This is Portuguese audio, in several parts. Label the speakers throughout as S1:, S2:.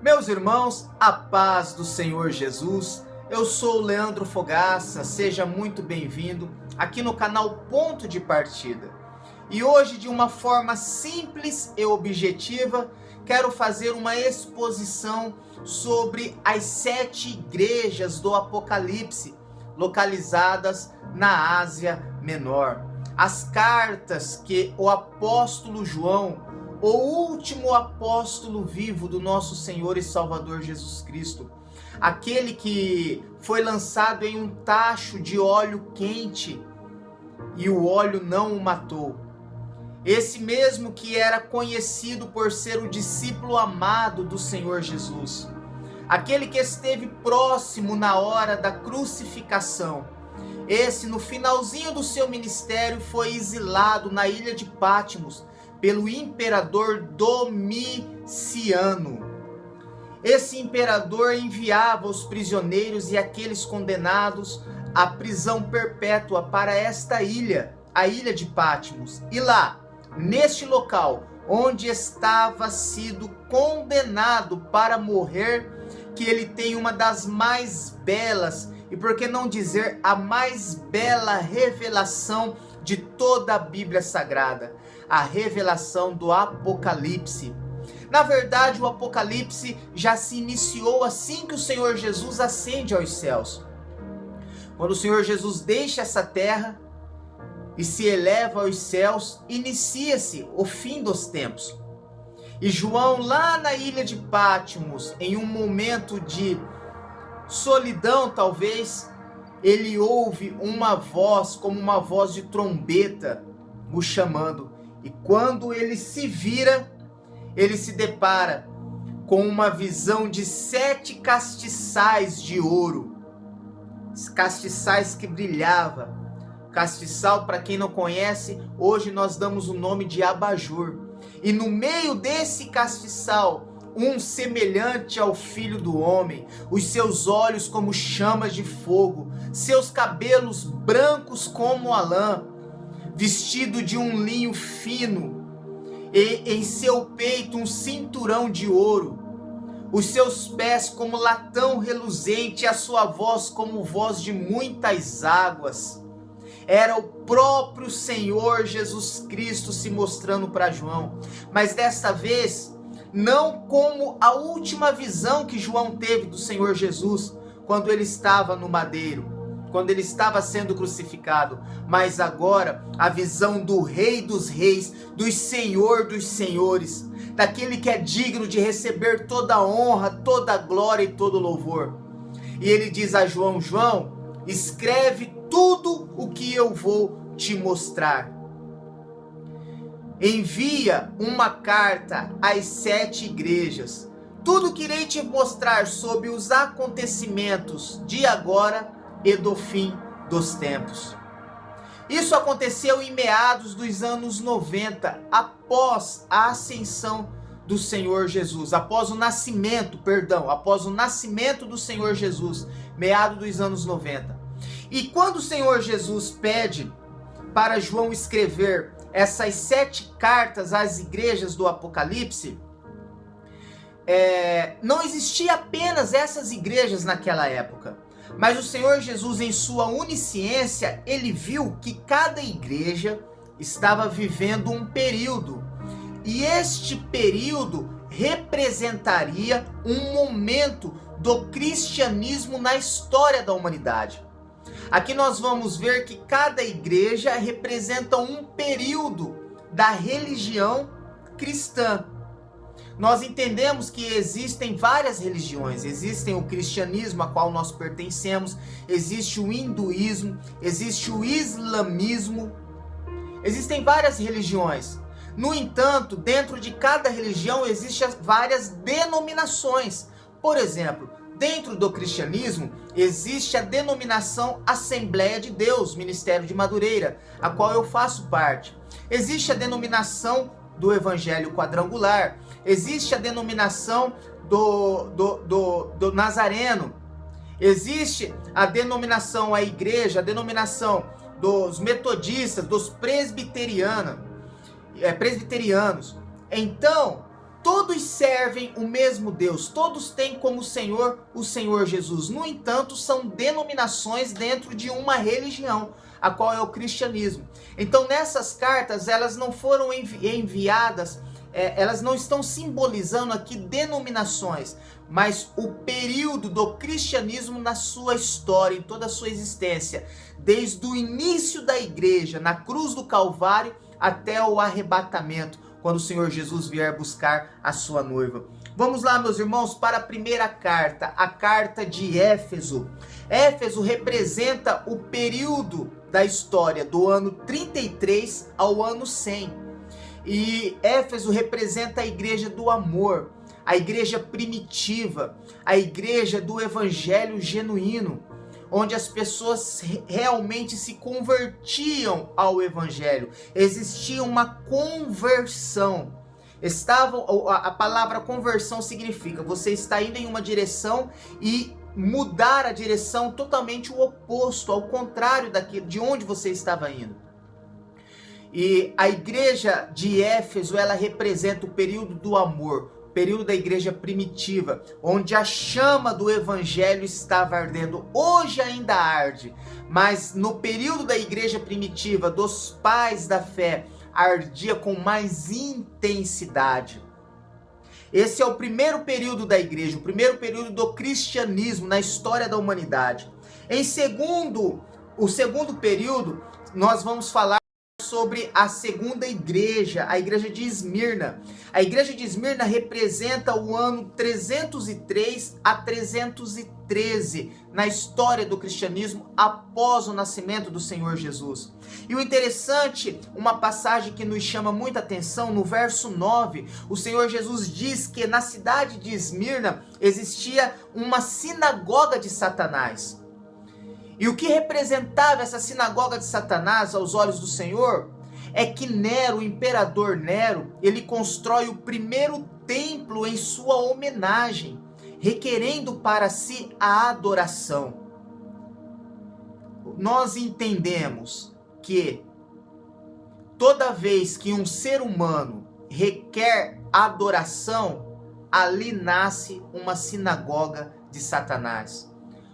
S1: Meus irmãos, a paz do Senhor Jesus. Eu sou o Leandro Fogaça, seja muito bem-vindo aqui no canal Ponto de Partida. E hoje, de uma forma simples e objetiva, quero fazer uma exposição sobre as 7 igrejas do Apocalipse, localizadas na Ásia Menor. As cartas que o apóstolo João, o último apóstolo vivo do nosso Senhor e Salvador Jesus Cristo, aquele que foi lançado em um tacho de óleo quente e o óleo não o matou. Esse mesmo que era conhecido por ser o discípulo amado do Senhor Jesus, aquele que esteve próximo na hora da crucificação. Esse, no finalzinho do seu ministério, foi exilado na ilha de Patmos pelo imperador Domiciano. Esse imperador enviava os prisioneiros e aqueles condenados à prisão perpétua para esta ilha, a ilha de Patmos. E lá, neste local, onde estava sido condenado para morrer, que ele tem uma das mais belas, e por que não dizer a mais bela revelação de toda a Bíblia Sagrada, a revelação do Apocalipse. Na verdade, o Apocalipse já se iniciou assim que o Senhor Jesus ascende aos céus. Quando o Senhor Jesus deixa essa terra e se eleva aos céus, inicia-se o fim dos tempos. E João, lá na ilha de Patmos, em um momento de solidão talvez, ele ouve uma voz, como uma voz de trombeta, o chamando. E quando ele se vira, ele se depara com uma visão de 7 castiçais de ouro. Castiçais que brilhava. Castiçal, para quem não conhece, hoje nós damos o nome de abajur. E no meio desse castiçal, um semelhante ao Filho do Homem, os seus olhos como chamas de fogo, seus cabelos brancos como a lã, vestido de um linho fino, e em seu peito um cinturão de ouro, os seus pés como latão reluzente, e a sua voz como voz de muitas águas. Era o próprio Senhor Jesus Cristo se mostrando para João, mas desta vez não como a última visão que João teve do Senhor Jesus, quando ele estava no madeiro, quando ele estava sendo crucificado, mas agora a visão do Rei dos Reis, do Senhor dos Senhores, daquele que é digno de receber toda a honra, toda a glória e todo o louvor. E ele diz a João: João, escreve tudo o que eu vou te mostrar. Envia uma carta às 7 igrejas. Tudo que irei te mostrar sobre os acontecimentos de agora e do fim dos tempos. Isso aconteceu em meados dos anos 90, após a ascensão do Senhor Jesus, após o nascimento do Senhor Jesus, meados dos anos 90. E quando o Senhor Jesus pede para João escrever essas 7 cartas às igrejas do Apocalipse, não existia apenas essas igrejas naquela época, mas o Senhor Jesus, em sua onisciência, ele viu que cada igreja estava vivendo um período, e este período representaria um momento do cristianismo na história da humanidade. Aqui nós vamos ver que cada igreja representa um período da religião cristã. Nós entendemos que existem várias religiões. Existem o cristianismo, a qual nós pertencemos, existe o hinduísmo, existe o islamismo, existem várias religiões. No entanto, dentro de cada religião existem várias denominações. Por exemplo, dentro do cristianismo, existe a denominação Assembleia de Deus, Ministério de Madureira, a qual eu faço parte. Existe a denominação do Evangelho Quadrangular, existe a denominação do Nazareno, existe a denominação, a igreja, a denominação dos metodistas, dos presbiterianos. Então, Todos servem o mesmo Deus, todos têm como Senhor o Senhor Jesus. No entanto, são denominações dentro de uma religião, a qual é o cristianismo. Então, nessas cartas, elas não foram enviadas, elas não estão simbolizando aqui denominações, mas o período do cristianismo na sua história, em toda a sua existência, desde o início da igreja, na cruz do Calvário, até o arrebatamento, quando o Senhor Jesus vier buscar a sua noiva. Vamos lá, meus irmãos, para a primeira carta, a carta de Éfeso. Éfeso representa o período da história do ano 33 ao ano 100. E Éfeso representa a igreja do amor, a igreja primitiva, a igreja do evangelho genuíno, onde as pessoas realmente se convertiam ao evangelho. Existia uma conversão. A palavra conversão significa você está indo em uma direção e mudar a direção totalmente o oposto, ao contrário de onde você estava indo. E a igreja de Éfeso, ela representa o período do amor, período da igreja primitiva, onde a chama do evangelho estava ardendo. Hoje ainda arde, mas no período da igreja primitiva, dos pais da fé, ardia com mais intensidade. Esse é o primeiro período da igreja, o primeiro período do cristianismo na história da humanidade. O segundo período, nós vamos falar sobre a segunda igreja, a igreja de Esmirna. A igreja de Esmirna representa o ano 303 a 313 na história do cristianismo após o nascimento do Senhor Jesus. E o interessante, uma passagem que nos chama muita atenção, no verso 9, o Senhor Jesus diz que na cidade de Esmirna existia uma sinagoga de Satanás. E o que representava essa sinagoga de Satanás aos olhos do Senhor é que Nero, o imperador Nero, ele constrói o primeiro templo em sua homenagem, requerendo para si a adoração. Nós entendemos que toda vez que um ser humano requer adoração, ali nasce uma sinagoga de Satanás.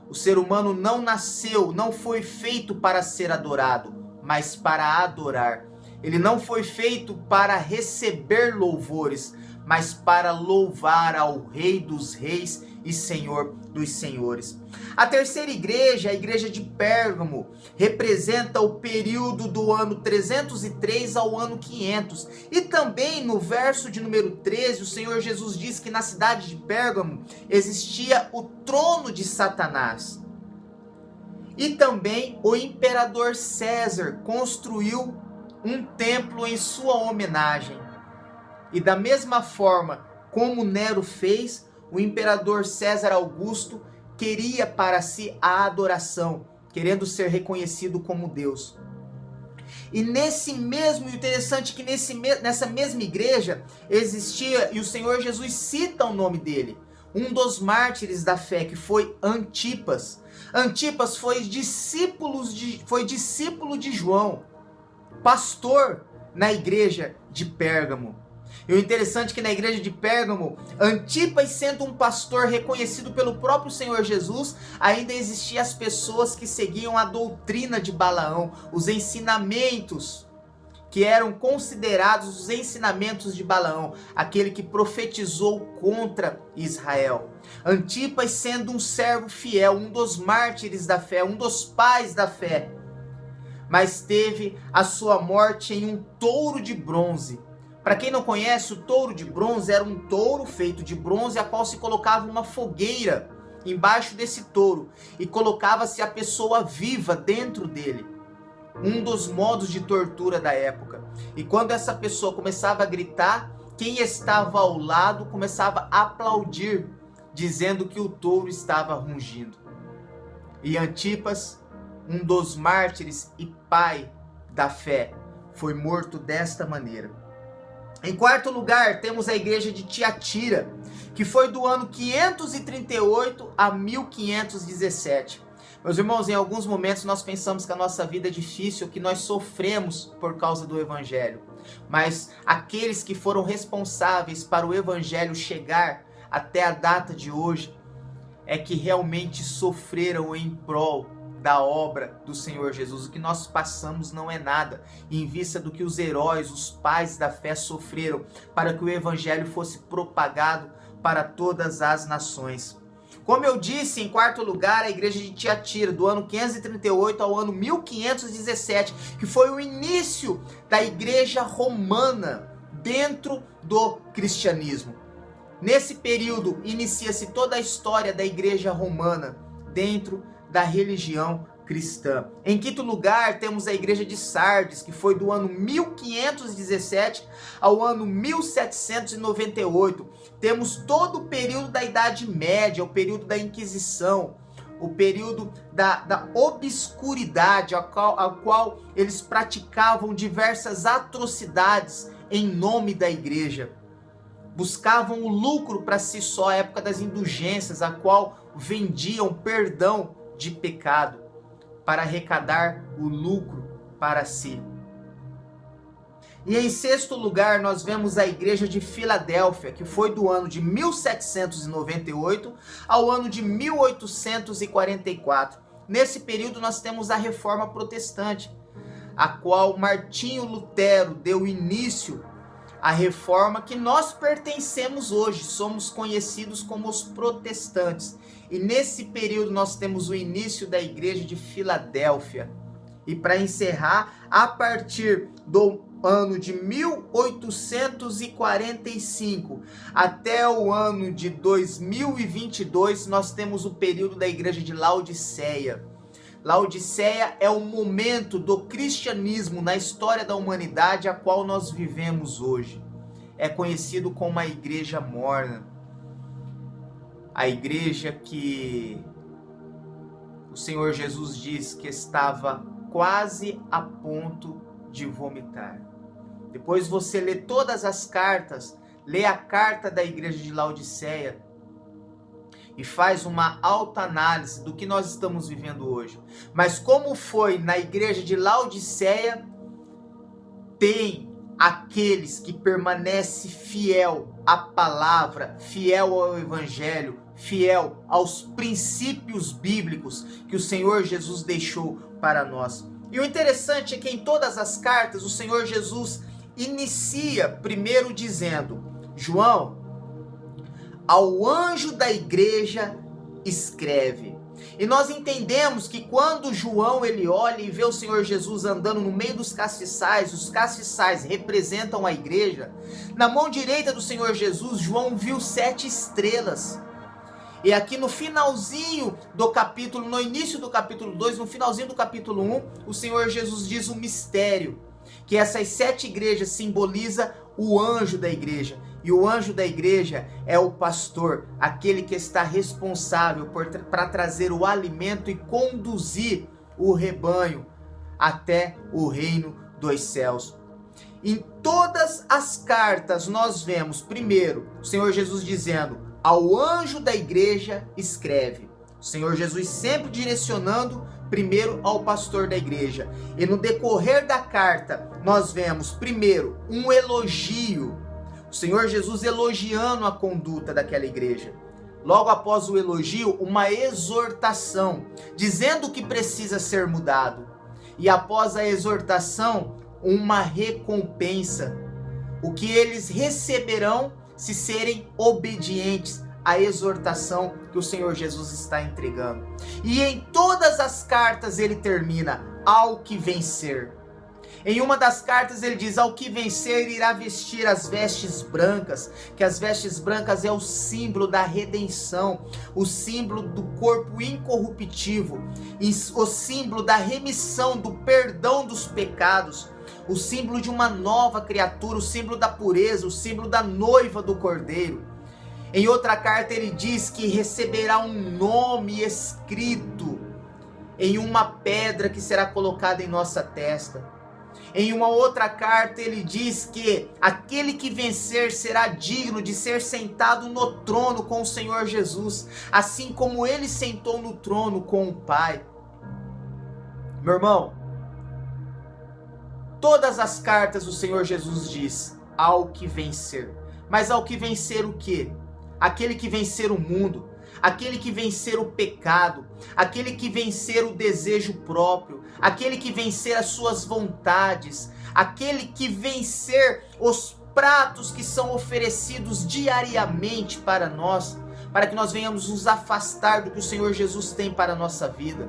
S1: O ser humano não nasceu, não foi feito para ser adorado, mas para adorar. Ele não foi feito para receber louvores, mas para louvar ao Rei dos Reis e Senhor dos Senhores. A terceira igreja, a igreja de Pérgamo, representa o período do ano 303 ao ano 500. E também no verso de número 13, o Senhor Jesus diz que na cidade de Pérgamo existia o trono de Satanás. E também o imperador César construiu um templo em sua homenagem. E da mesma forma como Nero fez, o imperador César Augusto queria para si a adoração, querendo ser reconhecido como Deus. E interessante que nessa mesma igreja existia, e o Senhor Jesus cita o nome dele, um dos mártires da fé, que foi Antipas. Antipas foi discípulo de João, pastor na igreja de Pérgamo. E o interessante é que na igreja de Pérgamo, Antipas sendo um pastor reconhecido pelo próprio Senhor Jesus, ainda existiam as pessoas que seguiam a doutrina de Balaão, os ensinamentos que eram considerados os ensinamentos de Balaão, aquele que profetizou contra Israel. Antipas sendo um servo fiel, um dos mártires da fé, um dos pais da fé, mas teve a sua morte em um touro de bronze. Para quem não conhece, o touro de bronze era um touro feito de bronze, a qual se colocava uma fogueira embaixo desse touro e colocava-se a pessoa viva dentro dele. Um dos modos de tortura da época. E quando essa pessoa começava a gritar, quem estava ao lado começava a aplaudir, dizendo que o touro estava rugindo. E Antipas, um dos mártires e pai da fé, foi morto desta maneira. Em quarto lugar, temos a igreja de Tiatira, que foi do ano 538 a 1517. Meus irmãos, em alguns momentos nós pensamos que a nossa vida é difícil, que nós sofremos por causa do evangelho. Mas aqueles que foram responsáveis para o evangelho chegar até a data de hoje é que realmente sofreram em prol da obra do Senhor Jesus. O que nós passamos não é nada, em vista do que os heróis, os pais da fé sofreram para que o evangelho fosse propagado para todas as nações. Como eu disse, em quarto lugar, a igreja de Tiatira, do ano 538 ao ano 1517, que foi o início da igreja romana dentro do cristianismo. Nesse período, inicia-se toda a história da igreja romana dentro da religião cristã. Em quinto lugar, temos a igreja de Sardes, que foi do ano 1517 ao ano 1798. Temos todo o período da Idade Média, o período da Inquisição, o período da obscuridade, ao qual eles praticavam diversas atrocidades em nome da igreja. Buscavam o lucro para si só, a época das indulgências, a qual vendiam perdão de pecado para arrecadar o lucro para si. E em sexto lugar, nós vemos a igreja de Filadélfia, que foi do ano de 1798 ao ano de 1844. Nesse período nós temos a Reforma Protestante, a qual Martinho Lutero deu início à reforma que nós pertencemos hoje, somos conhecidos como os protestantes. E nesse período nós temos o início da igreja de Filadélfia. E para encerrar, a partir do ano de 1845 até o ano de 2022, nós temos o período da igreja de Laodiceia. Laodiceia é o momento do cristianismo na história da humanidade a qual nós vivemos hoje. É conhecido como a igreja morna. A igreja que o Senhor Jesus diz que estava quase a ponto de vomitar. Depois você lê todas as cartas, lê a carta da igreja de Laodiceia e faz uma autoanálise do que nós estamos vivendo hoje. Mas como foi na igreja de Laodiceia, tem aqueles que permanecem fiel à palavra, fiel ao evangelho, fiel aos princípios bíblicos que o Senhor Jesus deixou para nós. E o interessante é que em todas as cartas o Senhor Jesus inicia primeiro dizendo: João, ao anjo da igreja escreve. E nós entendemos que quando João ele olha e vê o Senhor Jesus andando no meio dos castiçais, os castiçais representam a igreja. Na mão direita do Senhor Jesus, João viu 7 estrelas. E aqui no finalzinho do capítulo, no início do capítulo 2, no finalzinho do capítulo 1, o Senhor Jesus diz um mistério, que essas 7 igrejas simboliza o anjo da igreja. E o anjo da igreja é o pastor, aquele que está responsável para trazer o alimento e conduzir o rebanho até o reino dos céus. Em todas as cartas nós vemos, primeiro, o Senhor Jesus dizendo: ao anjo da igreja escreve. O Senhor Jesus sempre direcionando primeiro ao pastor da igreja. E no decorrer da carta, nós vemos primeiro um elogio. O Senhor Jesus elogiando a conduta daquela igreja. Logo após o elogio, uma exortação, dizendo que precisa ser mudado. E após a exortação, uma recompensa. O que eles receberão se serem obedientes à exortação que o Senhor Jesus está entregando. E em todas as cartas ele termina: ao que vencer. Em uma das cartas ele diz: ao que vencer irá vestir as vestes brancas, que as vestes brancas é o símbolo da redenção, o símbolo do corpo incorruptível, o símbolo da remissão, do perdão dos pecados, o símbolo de uma nova criatura, o símbolo da pureza, o símbolo da noiva do Cordeiro. Em outra carta ele diz que receberá um nome escrito em uma pedra que será colocada em nossa testa. Em uma outra carta ele diz que aquele que vencer será digno de ser sentado no trono com o Senhor Jesus, assim como ele sentou no trono com o Pai. Meu irmão, todas as cartas o Senhor Jesus diz, ao que vencer. Mas ao que vencer o quê? Aquele que vencer o mundo, aquele que vencer o pecado, aquele que vencer o desejo próprio, aquele que vencer as suas vontades, aquele que vencer os pratos que são oferecidos diariamente para nós, para que nós venhamos nos afastar do que o Senhor Jesus tem para a nossa vida.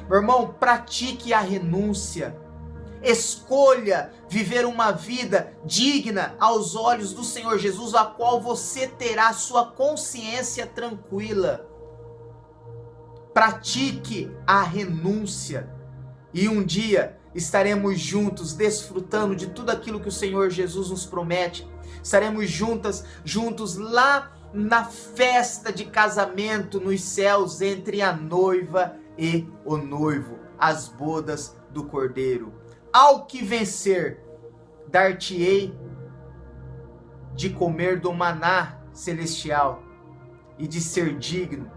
S1: Meu irmão, pratique a renúncia. Escolha viver uma vida digna aos olhos do Senhor Jesus, a qual você terá sua consciência tranquila. Pratique a renúncia. E um dia estaremos juntos, desfrutando de tudo aquilo que o Senhor Jesus nos promete. Estaremos juntos lá na festa de casamento nos céus, entre a noiva e o noivo, as bodas do Cordeiro. Ao que vencer, dar-te-ei de comer do maná celestial e de ser digno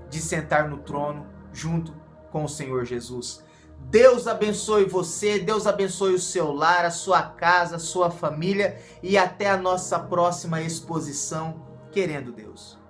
S1: de sentar no trono junto com o Senhor Jesus. Deus abençoe você, Deus abençoe o seu lar, a sua casa, a sua família, e até a nossa próxima exposição, querendo Deus.